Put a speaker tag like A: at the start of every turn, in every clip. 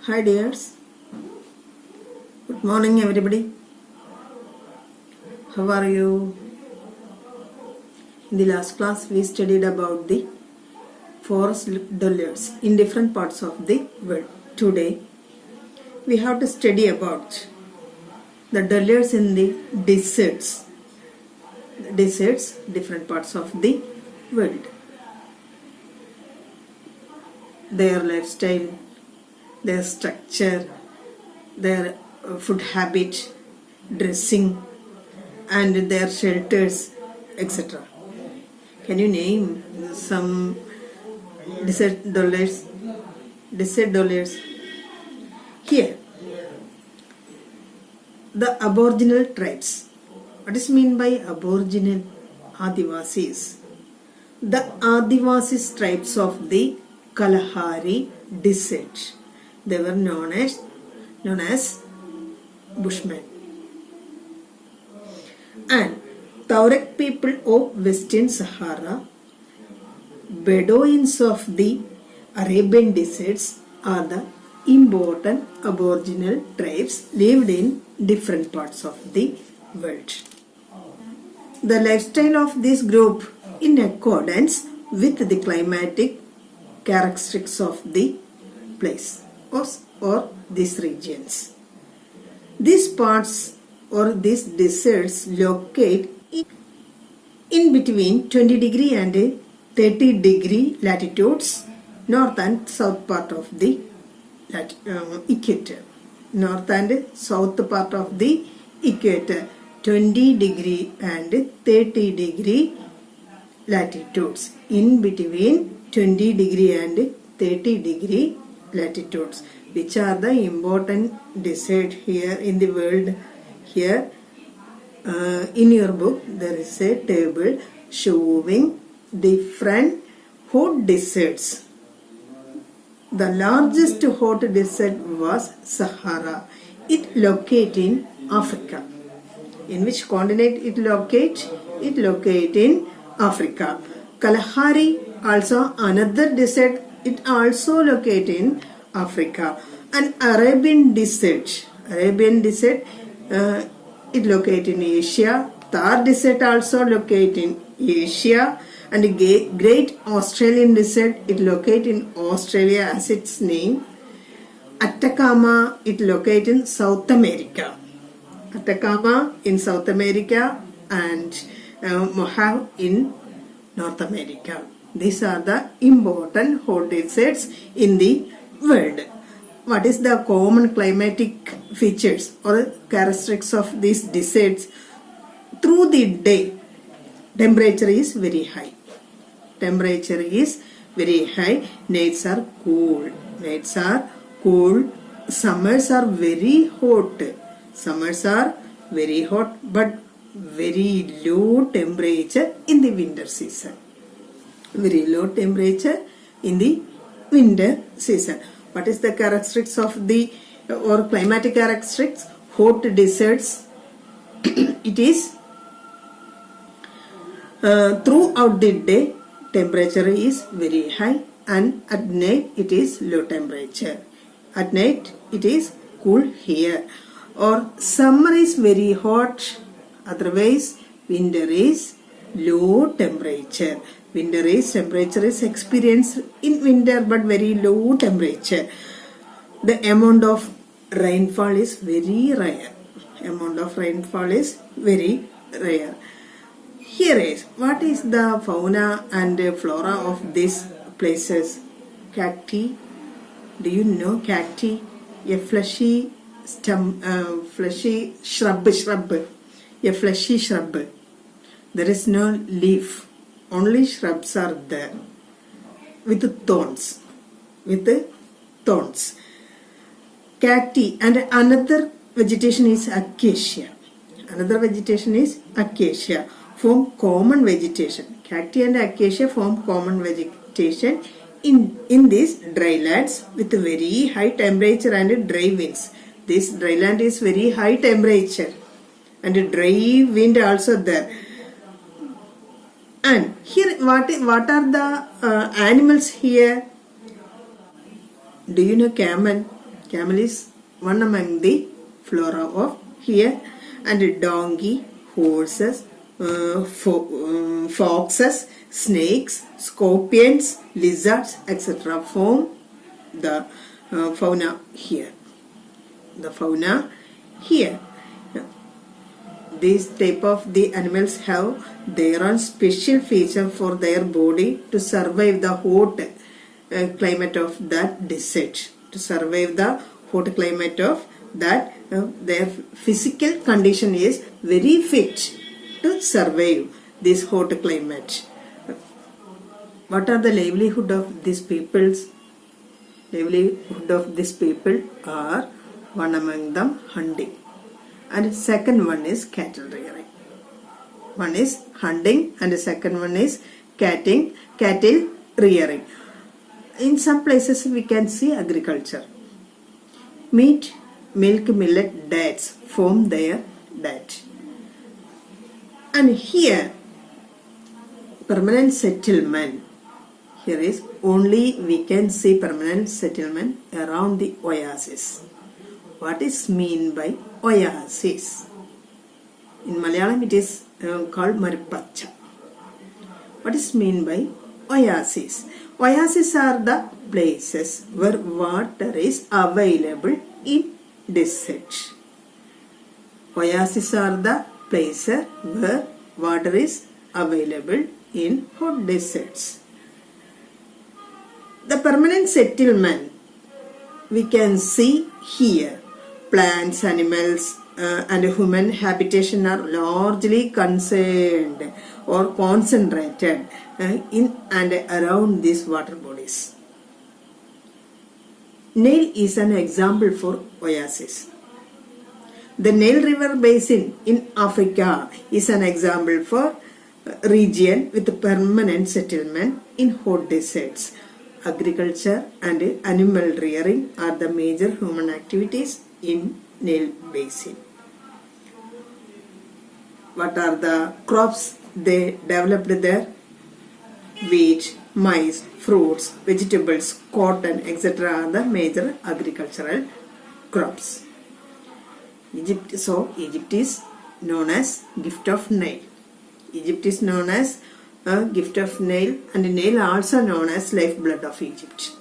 A: Hi dears, good morning everybody. How are you? In the last class we studied about the forest dwellers in different parts of the world. Today we have to study about the dwellers in the deserts. Deserts, different parts of the world. Their lifestyle, their structure, their food habit, dressing, and their shelters, etc. Can you name some desert dwellers? Desert dwellers. Here, the aboriginal tribes. What is meant by aboriginal? Adivasis. The Adivasis tribes of the Kalahari Desert. They were known as Bushmen. And Tuareg people of Western Sahara, Bedouins of the Arabian deserts are the important aboriginal tribes lived in different parts of the world. The lifestyle of this group in accordance with the climatic characteristics of the place or these regions. These parts or these deserts locate in between 20 degree and 30 degree latitudes, north and south part of the equator. North and south part of the equator, 20 degree and 30 degree latitudes. In between 20 degree and 30 degree latitudes. Which are the important deserts here in the world? Here in your book there is a table showing different hot deserts. The largest hot desert was Sahara. It located in Africa. In which continent it locates? It locates in Africa. Kalahari, also another desert, it also located in Africa. And Arabian desert, it located in Asia. Thar desert also located in Asia. And the Great Australian Desert, it located in Australia as its name. Atacama, it located in South America. Atacama in South America and Mojave in North America. These are the important hot deserts in the world. What is the common climatic features or characteristics of these deserts? Through the day, temperature is very high. Temperature is very high. Nights are cool. Summers are very hot. But very low temperature in the winter season. Very low temperature in the winter season. What is the characteristics of the or climatic characteristics? Hot deserts. It is throughout the day temperature is very high and at night it is low temperature. At night it is cool here. Or summer is very hot, otherwise winter is low temperature. Temperature is experienced in winter but very low temperature. The amount of rainfall is very rare. Here is what is the fauna and flora of these places? Cacti. Do you know cacti? A fleshy shrub. A fleshy shrub. There is no leaf. Only shrubs are there with thorns. Cacti and another vegetation is acacia. Form common vegetation. Cacti and acacia form common vegetation in these dry lands with very high temperature and dry winds. This dry land is very high temperature and dry wind also there. And here what are the animals here? Do you know camel? Camel is one among the flora of here, and donkey, horses, foxes, snakes, scorpions, lizards, etc. form the fauna here. The fauna here. These type of the animals have their own special feature for their body to survive the hot climate of that desert. To survive the hot climate of that, their physical condition is very fit to survive this hot climate. What are the livelihood of these peoples? Livelihood of these people are, one among them, hunting, and second one is cattle rearing. One is hunting and the second one is cattle rearing. In some places we can see agriculture. Meat, milk, millet, dates form their diet. And here, permanent settlement. Here is only we can see permanent settlement around the oasis. What is mean by oasis? In Malayalam it is called Maripacha. What is mean by oasis? Oases are the places where water is available in desert. Oases are the places where water is available in hot deserts. The permanent settlement we can see here. Plants, animals, and human habitation are largely concerned or concentrated in and around these water bodies. Nile is an example for oasis. The Nile River Basin in Africa is an example for region with permanent settlement in hot deserts. Agriculture and animal rearing are the major human activities in Nile Basin. What are the crops they developed there? Wheat, maize, fruits, vegetables, cotton, etc. are the major agricultural crops. Egypt is known as gift of Nile. Egypt is known as a gift of Nile, and Nile also known as lifeblood of Egypt.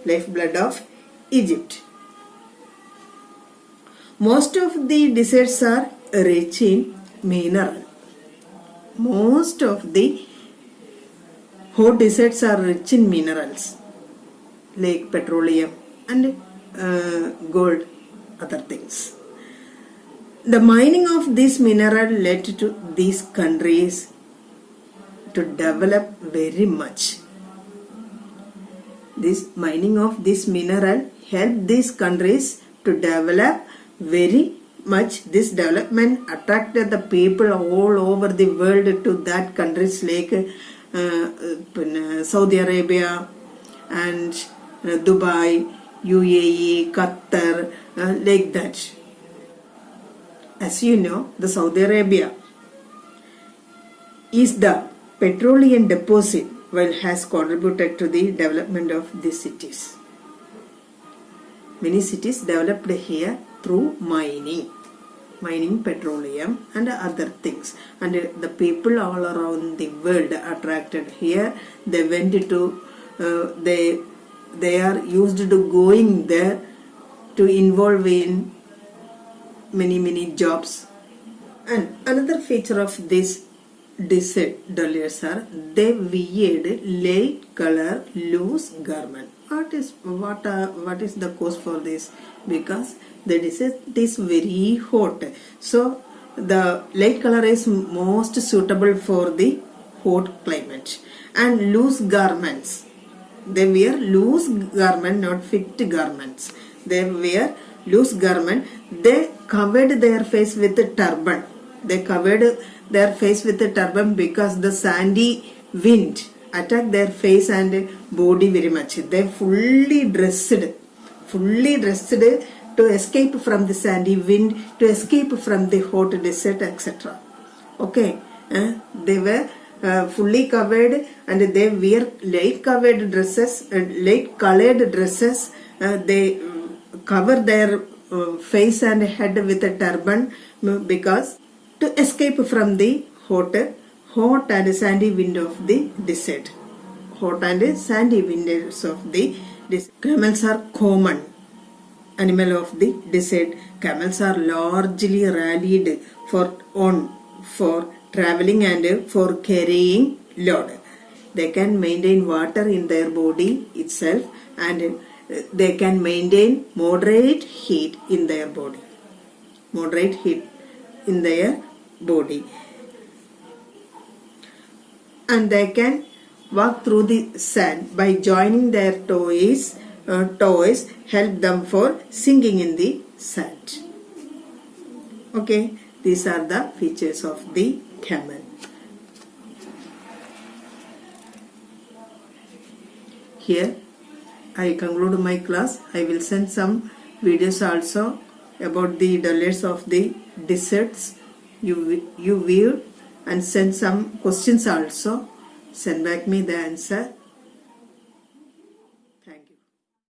A: Lifeblood of Egypt. Most of the deserts are rich in mineral. Most of the hot deserts are rich in minerals like petroleum and gold, other things. The mining of this mineral led to these countries to develop very much. This mining of this mineral helped these countries to develop very much. This development attracted the people all over the world to that countries like Saudi Arabia and Dubai, UAE, Qatar, like that. As you know, the Saudi Arabia is the petroleum deposit which has contributed to the development of these cities. Many cities developed here through mining petroleum and other things, and the people all around the world attracted here. They went to they are used to going there to involve in many jobs. And another feature of this desert dwellers are they wear light color loose garment. What is the cause for this? Because the desert is very hot, so the light color is most suitable for the hot climate. And loose garments, they wear loose garment, not fit garments. They wear loose garment. They covered their face with a turban. They covered their face with a turban because the sandy wind attacked their face and body very much. They fully dressed to escape from the sandy wind, to escape from the hot desert, etc. Okay, they were fully covered, and they wear light covered dresses, light colored dresses. They cover their face and head with a turban because to escape from the hot and sandy wind of the desert. Hot and sandy winds of the desert. Camels are common animal of the desert. Camels are largely rallied for traveling and for carrying load. They can maintain water in their body itself, and they can maintain moderate heat in their body. Moderate heat in their body. And they can walk through the sand by joining their toes help them for sinking in the sand. Okay, these are the features of the camel. Here I conclude my class. I will send some videos also about the deserts of the deserts. You view and send some questions also. Send back me the answer.